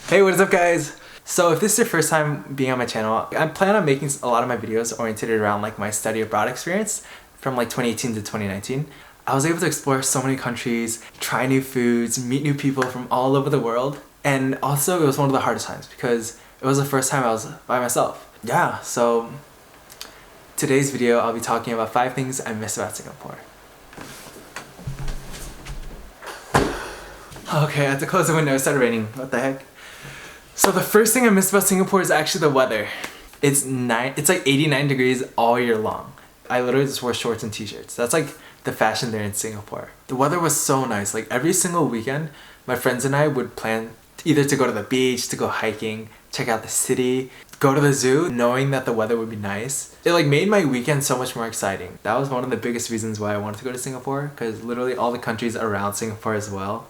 Hey, what is up guys? So if this is your first time being on my channel, I plan on making a lot of my videos oriented around like my study abroad experience from like 2018 to 2019. I was able to explore so many countries, try new foods, meet new people from all over the world. And also it was one of the hardest times because it was the first time I was by myself. Yeah, so today's video I'll be talking about 5 things I miss about Singapore. Okay, I had to close the window, it started raining. What the heck? So the first thing I miss about Singapore is actually the weather. It's like 89 degrees all year long. I literally just wore shorts and t-shirts. That's like the fashion there in Singapore. The weather was so nice. Like every single weekend, my friends and I would plan either to go to the beach, to go hiking, check out the city, go to the zoo, knowing that the weather would be nice. It like made my weekend so much more exciting. That was one of the biggest reasons why I wanted to go to Singapore, because literally all the countries around Singapore as well,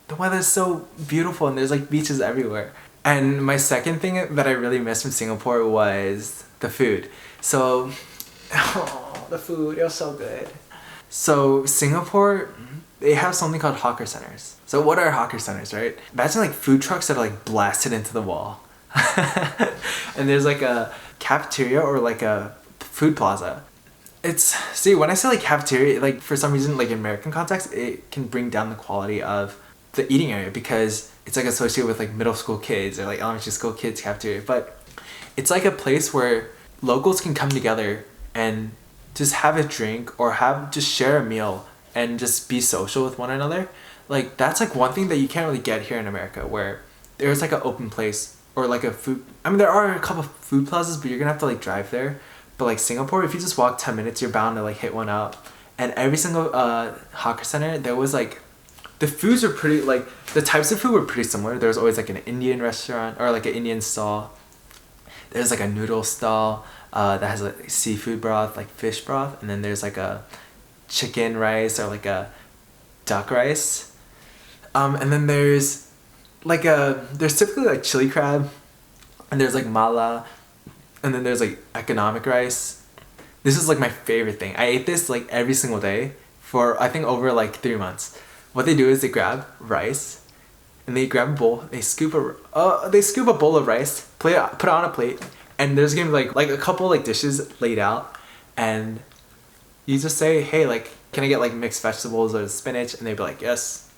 the weather is so beautiful and there's like beaches everywhere. And my second thing that I really missed from Singapore was the food. So, oh, the food, it was so good. So Singapore, they have something called hawker centers. So what are hawker centers, right? Imagine like food trucks that are like blasted into the wall. And there's like a cafeteria or like a food plaza. See, when I say like cafeteria, like for some reason, like in American context, it can bring down the quality of the eating area because it's like associated with like middle school kids or like elementary school kids cafeteria. But it's like a place where locals can come together and just have a drink or just share a meal and just be social with one another. Like that's like one thing that you can't really get here in America, where there's like an open place or like a food, I mean there are a couple of food plazas, but you're gonna have to like drive there. But like Singapore, if you just walk 10 minutes, you're bound to like hit one up. And every single hawker center, there was like, the foods were pretty, like, the types of food were pretty similar. There was always like an Indian restaurant or like an Indian stall. There's like a noodle stall that has like seafood broth, like fish broth. And then there's like a chicken rice or like a duck rice. And then there's typically like chili crab. And there's like mala. And then there's like economic rice. This is like my favorite thing. I ate this like every single day for I think over like 3 months. What they do is they grab rice, and they grab a bowl. They scoop a bowl of rice, put it on a plate, and there's gonna be like a couple like dishes laid out, and you just say, hey, like, can I get like mixed vegetables or spinach? And they'd be like, yes.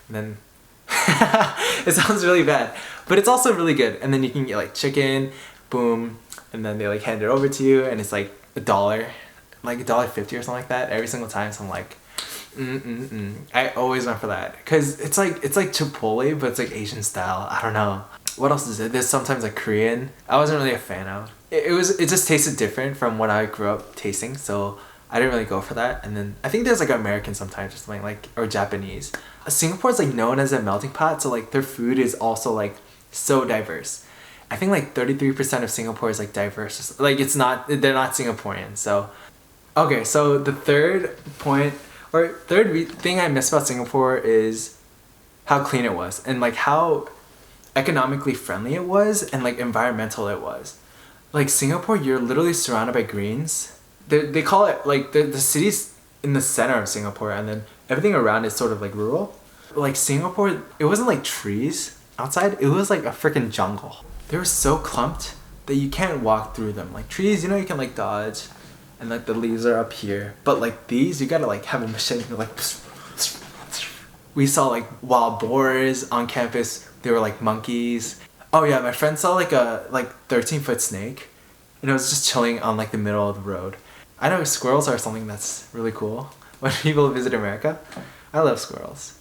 And then it sounds really bad, but it's also really good. And then you can get like chicken, boom, and then they like hand it over to you, and it's like $1, like $1.50 or something like that every single time. So I'm like, I always went for that because it's like Chipotle, but it's like Asian style. I don't know what else is it. There's sometimes like Korean. I wasn't really a fan of. It just tasted different from what I grew up tasting, so I didn't really go for that. And then I think there's like American sometimes or something, like, or Japanese. Singapore is like known as a melting pot, so like their food is also like so diverse. I think like 33% of Singapore is like diverse. Like they're not Singaporean. So okay, so the third thing I miss about Singapore is how clean it was and like how economically friendly it was and like environmental it was. Like Singapore, you're literally surrounded by greens. They call it like the city's in the center of Singapore, and then everything around is sort of like rural. Like Singapore, it wasn't like trees outside, it was like a freaking jungle. They were so clumped that you can't walk through them. Like trees, you know, you can like dodge, and like the leaves are up here, but like these you gotta like have a machete. Like we saw like wild boars on campus. They were like monkeys. Oh yeah, my friend saw like a 13-foot snake, and it was just chilling on like the middle of the road. I know squirrels are something that's really cool when people visit America. I love squirrels.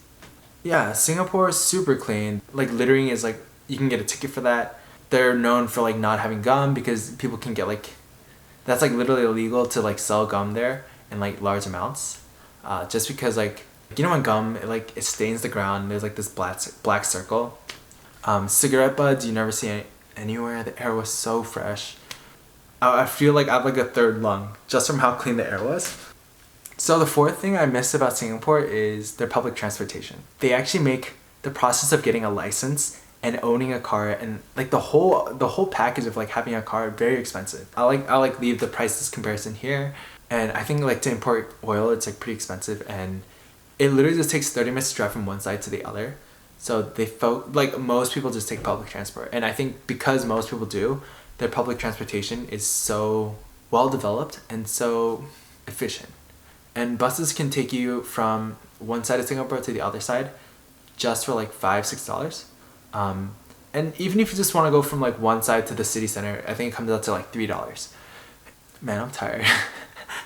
Yeah, Singapore is super clean. Like littering is like, you can get a ticket for that. They're known for like not having gum because people can get like, that's like literally illegal to like sell gum there in like large amounts, just because like, you know when gum it stains the ground, there's like this black circle. Cigarette buds you never see anywhere. The air was so fresh. I feel like I have like a third lung just from how clean the air was. So the fourth thing I miss about Singapore is their public transportation. They actually make the process of getting a license and owning a car and like the whole package of like having a car very expensive. I like leave the prices comparison here, and I think like to import oil it's like pretty expensive, and it literally just takes 30 minutes to drive from one side to the other. So like most people just take public transport. And I think because most people do, their public transportation is so well developed and so efficient. And buses can take you from one side of Singapore to the other side just for like $5-6. And even if you just want to go from like one side to the city center, I think it comes out to like $3. Man, I'm tired.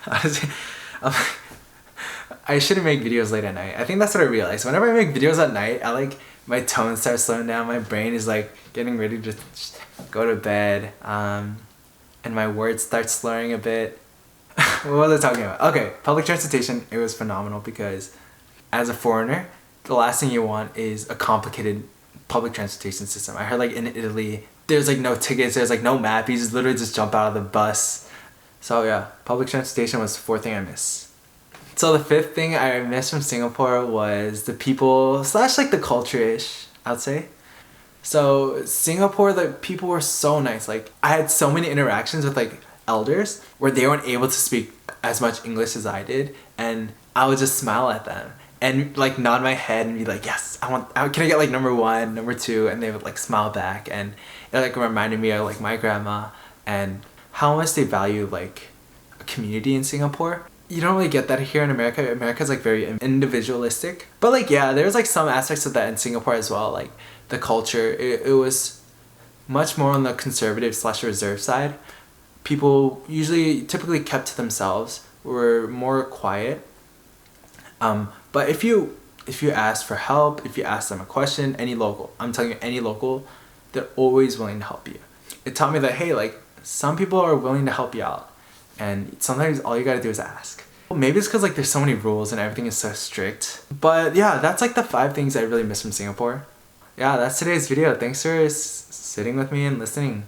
Honestly, I shouldn't make videos late at night. I think that's what I realized. Whenever I make videos at night, my tone starts slowing down. My brain is like getting ready to go to bed. And my words start slurring a bit. What was I talking about? Okay, public transportation, it was phenomenal because as a foreigner, the last thing you want is a complicated public transportation system. I heard like in Italy, there's like no tickets, there's like no map, you just literally just jump out of the bus. So yeah, public transportation was the fourth thing I miss. So the fifth thing I missed from Singapore was the people / like the culture-ish, I'd say. So Singapore, the people were so nice. Like I had so many interactions with like elders where they weren't able to speak as much English as I did, and I would just smile at them and like nod my head and be like, yes, can I get like number 1, number 2, and they would like smile back, and it like reminded me of like my grandma and how much they value like a community in Singapore. You don't really get that here in America. America's like very individualistic, but like yeah, there's like some aspects of that in Singapore as well. Like the culture, it was much more on the conservative / reserve side. People typically kept to themselves, were more quiet. But if you ask for help, if you ask them a question, any local, I'm telling you, any local, they're always willing to help you. It taught me that, hey, like some people are willing to help you out, and sometimes all you gotta do is ask. Maybe it's because like there's so many rules and everything is so strict. But yeah, that's like the 5 things I really miss from Singapore. Yeah, that's today's video. Thanks for sitting with me and listening.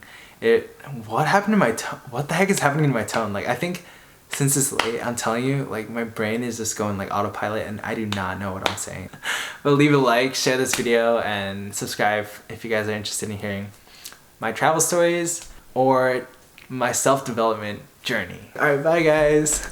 What happened to my tone? What the heck is happening to my tone? Like I think since it's late, I'm telling you, like my brain is just going like autopilot and I do not know what I'm saying. But leave a like, share this video, and subscribe if you guys are interested in hearing my travel stories or my self-development journey. Alright, bye guys.